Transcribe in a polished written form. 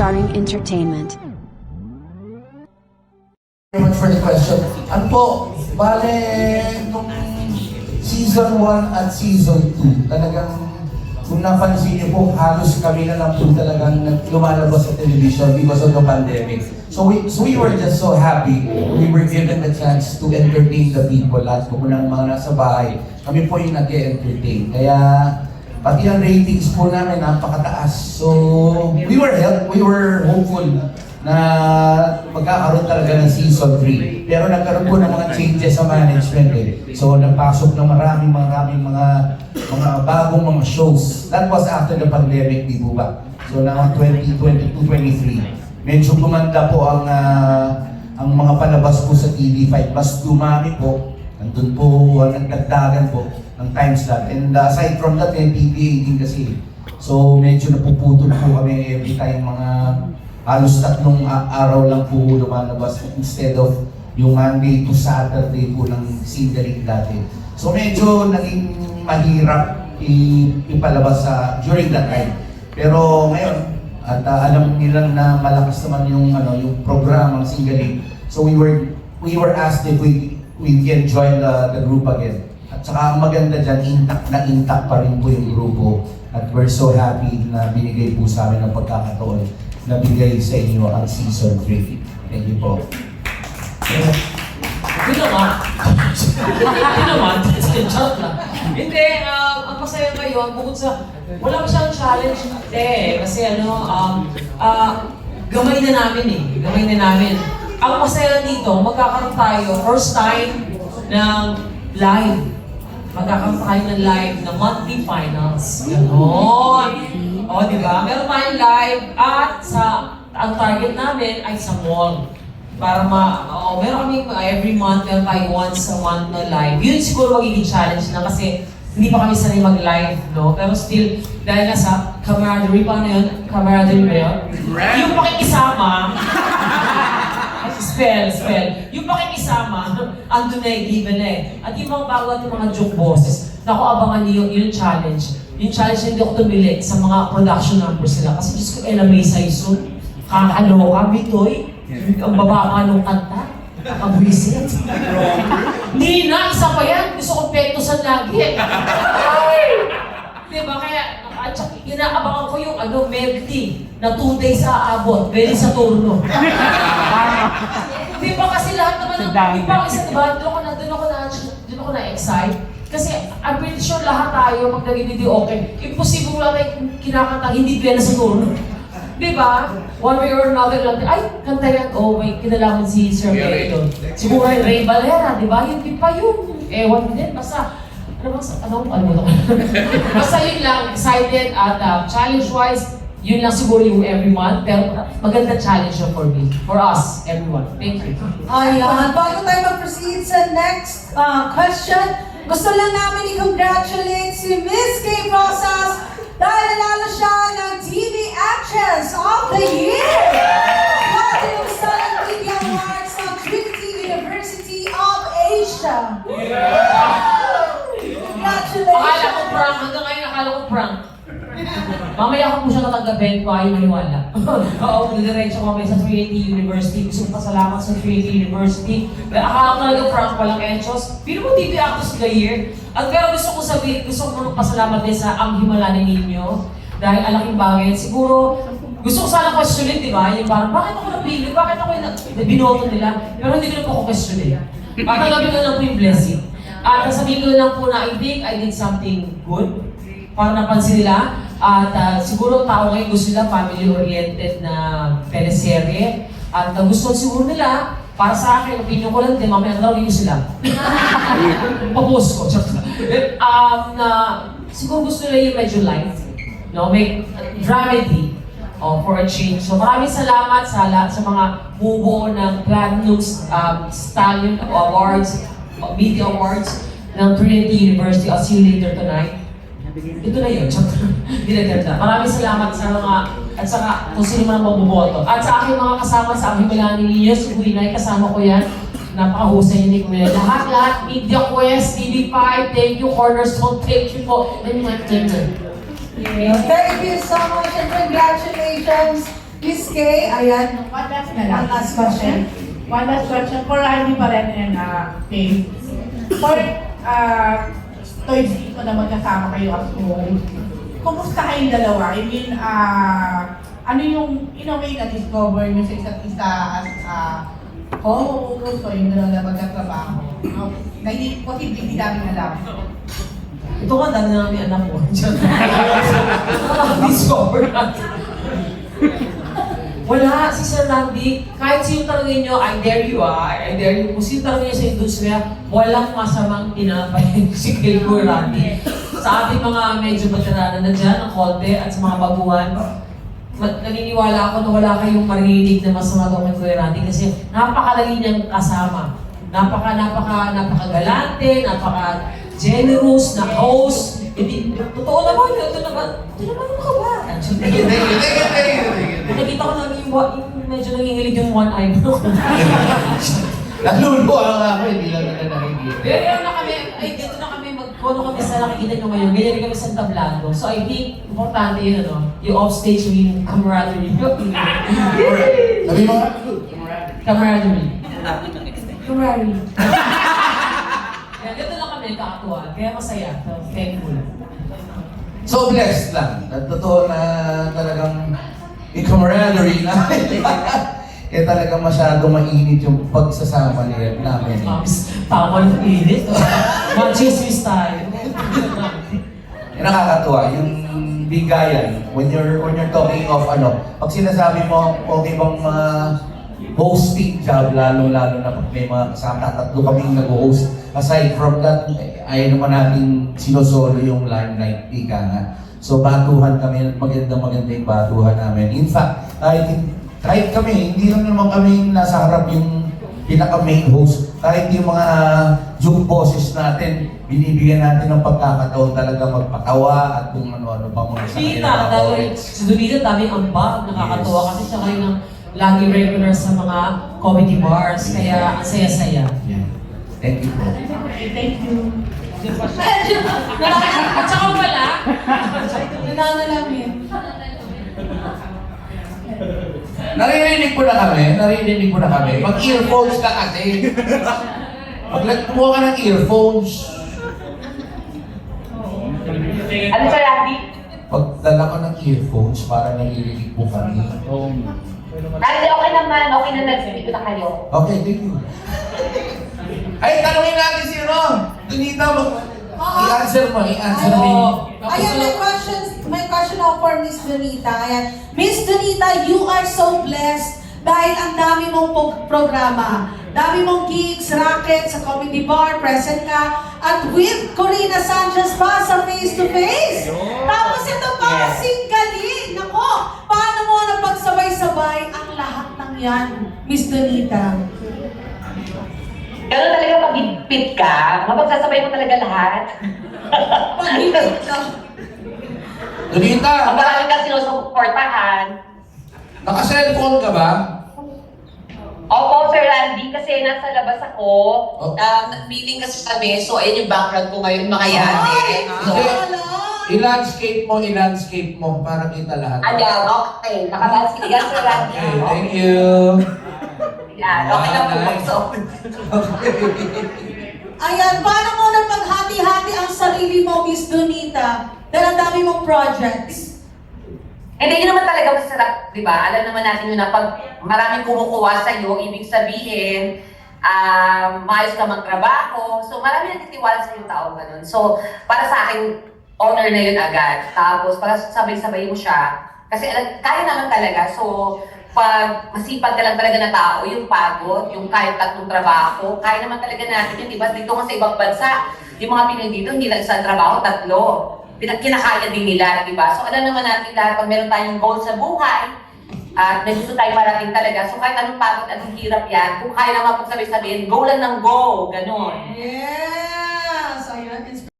Starring Entertainment. Very much for the question. Ano po, bale, nung season 1 at season 2, talagang kung napansin niyo po, halos kami na lang po talagang lumalabas sa television because of the pandemic. So we were just so happy. We were given the chance to entertain the people. Lahat po ng mga nasa bahay, kami po yung nag-entertain. Kaya pati ang ratings po namin napakataas. So we were hopeful na magkakaroon talaga ng season 3. Pero nagkaroon po ng mga changes sa management eh. So nagpasok ng maraming mga bagong mga shows. That was after the pandemic, di po ba? So na 2022-23, medyo gumanda po ang mga palabas po sa TV5. Mas dumami po. Nandun po, nagdagdagan po ng time slot. And aside from that, may PBA din kasi. So medyo napuputol po kami every time halos 3 araw lang po lumalabas instead of yung Monday to Saturday po ng sindaling dati. So medyo naging mahirap ipalabas during that time. Pero ngayon, at alam nilang na malakas naman yung programang sindaling. So we were asked if we can join the group again. At saka ang maganda dyan, intact pa rin po yung grupo. At we're so happy na binigay po sa amin ang pagkakataon na bigay sa inyo ang season 3. Thank you po. Hindi naman. Hindi naman. Charot lang. Hindi, ang masaya ngayon, bukod sa, wala masyadong challenge kasi gamay na namin eh. Gamay na namin. Ang masaya dito, magkakaroon tayo, first time ng live. Magkakaroon tayo ng live na monthly finals. Ganon. O, di ba? Meron tayong live at ang target namin ay sa mall. Para meron kami every month, meron tayo once a month na live. Yun siguro magiging challenge na kasi hindi pa kami sanay mag-live, no? Pero still, dahil nga sa camaraderie, paano yun? Camaraderie ba yun? Yung pakikisama, spell. Yung pakikisama, andun na given na eh. At yung mga bago at yung mga joke bosses, naku, abangan niyo yung challenge. Yung challenge na hindi ako tumili sa mga production numbers nila. Kasi Diyos ko, Elamay Saiso, kakaloka, Bitoy, ang baba nung kanta, kakabwisit. Hindi na, isa pa yan, gusto kong pektosan lagi. Ay! Diba, kaya, at saka, inaabangan ko yung milk tea na 2 days aabot, pwede sa turno. Diba kasi lahat naman yung pang isa, diba, doon ako na-excite. Kasi I'm pretty sure lahat tayo pag nagiging okay, imposible wala tayong kinakanta, hindi pwede sa turno. Diba? One way or another lang, ay, kanta yan, may kinalaman si Sir Pedro. Siguro yung Ray Valera, diba? Hindi pa yun. Ewan din, basta, basta yun lang, excited at challenge-wise, yun lang siguro yung every month, pero maganda challenge yun for me, for us, everyone. Thank you. Ayan, bago tayo mag-proceed sa next question, gusto lang namin i-congratulate si Miss Kay Rosas dahil nanalo siya ng TV Actress of the Year! Platinum Star TV Awards ng Trinity University of Asia! Congratulations! Akala ko prank, hanggang ngayon akala ko prank. Mamaya ko po siya natanggapin ko, ayaw maniwala. Oo, diretso ko kami sa Trinity University. Gusto ko pasalamat sa Trinity University. Akala ko talaga prank palang Enchos. Pino mo TV Actors of the Year. At pero gusto ko pasalamat din sa ang himalanin ninyo. Dahil alaking bagay. Siguro, gusto ko sana questionin, di ba? Yung parang, bakit ako napili? Bakit ako binoto nila? Pero hindi ko na po ako questionin. Patanggapin ko lang po yung blessing. At sasabihin ko lang po na I think I did something good. Para napansin nila. At siguro tao ngayon gusto nila family-oriented na teleserye. At gusto siguro nila, para sa akin, opinion ko lang din, mamaya narawin ko sila. Papost ko. Siguro gusto nila yung medyo light. No? May dramedy for a change. So maraming salamat sa mga bubuo ng Platinum Stallion Awards, Media Awards ng Trinity University. I'll see you later tonight. Ito na yun. Maraming salamat sa mga, at saka kung sino man mabuboto. At sa aking mga kasama sa aking Milani ninyo, si Kuinay, kasama ko yan. Napakahusay niya ni Kuinay. Lahat, Media Quest, TV5, thank you, Cornerstone, thank you po. And my dinner. Thank you so much and congratulations Miss Kay, ayan. One last na One lang. last question. One last question for Andy pa rin and Kay. For third dito na magkasama kayo as home, kumusta kayong dalawa? I mean, ano yung in a way na-discover nyo sa isa't isa as co-host o yung dalawa na magkatrabaho? Na hindi posible hindi namin alam. Ito nga, dami na namin anak ko. Discover natin. Wala, si Sir Randy, kahit sino tanongin nyo, I dare you I dare you. Kung sino tanongin nyo sa industriya, walang masamang tinapay si Kuya Randy. Sa ating mga medyo veterana na dyan, ang konti, at sa mga baguhan, naniniwala ako na wala kayong marinig na masama daw kay Kuya Randy kasi napakalagi niyang kasama. Napakagalante, napaka-generous na host. Hindi, totoo naman, ito naman yung kabaran. Nakita ko na yung medyo nangingilig yung one eye bro. Nalulo ako, hindi lang na nakikita. Pero na kami, dito na kami magkono kami sa nakikita nyo ngayon. Ganyan rin kami sa tablado. So I think, importante yun, yung offstage yung camaraderie. Sabi mo nga? Camaraderie. Camaraderie. Kaya dito na kami kakatuwa. Kaya masaya. So, thankful. So blessed lang. Totoo na talagang yung camaraderie na eh talagang masyado mainit yung pagsasama nila namin. Tama ng init. Mag-chismis tayo. Yung nakakatuwa, yung bigayan, when you're talking of pag sinasabi mo, okay bang hosting job, lalo-lalo na pag may mga kasama, tatlo kaming nag-host. Aside from that, ayaw naman natin sinosolo yung limelight, ika nga. So batuhan kami, maganda yung batuhan namin. In fact, kahit kami, hindi lang naman kami nasa harap yung pinaka-main host. Kahit yung mga joke bosses natin, binibigyan natin ng pagkakataon talaga magpatawa at kung ano-ano pa muna sa Kita, kanila. si Donita, dami ang bag, nakakatuwa kasi siya kayo ng lagi regular sa mga comedy bars, kaya ang saya-saya. Yeah. Thank you po. Okay, thank you. At saka wala, Nananalamin. Naririnig ko na kami. Mag-earphones ka kasi. Kumuha ka ng earphones. Ano sa Randy? Pagdala ko ng earphones para naririnig mo kami. Randy, okay naman. Okay na nag-speak na kayo. Okay, thank you. Ay, tanungin natin si Donita, i-answer mo. Ayan, may question ako for Miss Donita. Ayan, Miss Donita, you are so blessed dahil ang dami mong programa. Dami mong gigs, racket, sa comedy bar, present ka, at with Corina Sanchez pa sa Face to Face. Tapos ito pa, singgali. Nako, paano mo napagsabay-sabay ang lahat ng yan, Miss Donita? Ganun talaga pag-ipit ka, mapagsasabay mo talaga lahat. Pag-ibig ka. Donita, Ang marami kang sinusuportahan. naka-cellphone ka ba? Opo, Sir Randy, kasi nasa labas ako. Oh. Meeting kasi kami, so ayun yung background ko ngayon, mga yate. Ay, So, wala. I-landscape mo para kita lahat. ayan, okay. Nakalansin. Yan, Sir Randy. Okay, thank you. Yan, okay na po. Nice. So, Ayan, paano mo na paghati-hati ang sarili mo, Miss Donita? Dahil ang dami mong projects. hindi yun naman talaga masarap, di ba? Alam naman natin yun na pag maraming kumukuha sa'yo, ibig sabihin, maayos ka magtrabaho. So, marami nagtitiwala sa yung tao ganun. So, para sa akin, honor na yun agad. Tapos, para sabay-sabay mo siya, kasi kaya naman talaga. So, pag masipag ka lang talaga na tao, yung pagod, yung kahit tatlong trabaho, kaya naman talaga natin yun. Diba? Dito nga sa ibang bansa, yung mga Pinoy dito, hindi lang isang trabaho, tatlo. Kinakaya din nila, di ba? So alam naman natin lahat, pag meron tayong goal sa buhay, at may gusto tayo marating talaga, so kahit anong pagod, anong hirap yan, kung kaya naman pagsabay-sabihin, go lang ng go, ganon. Yes!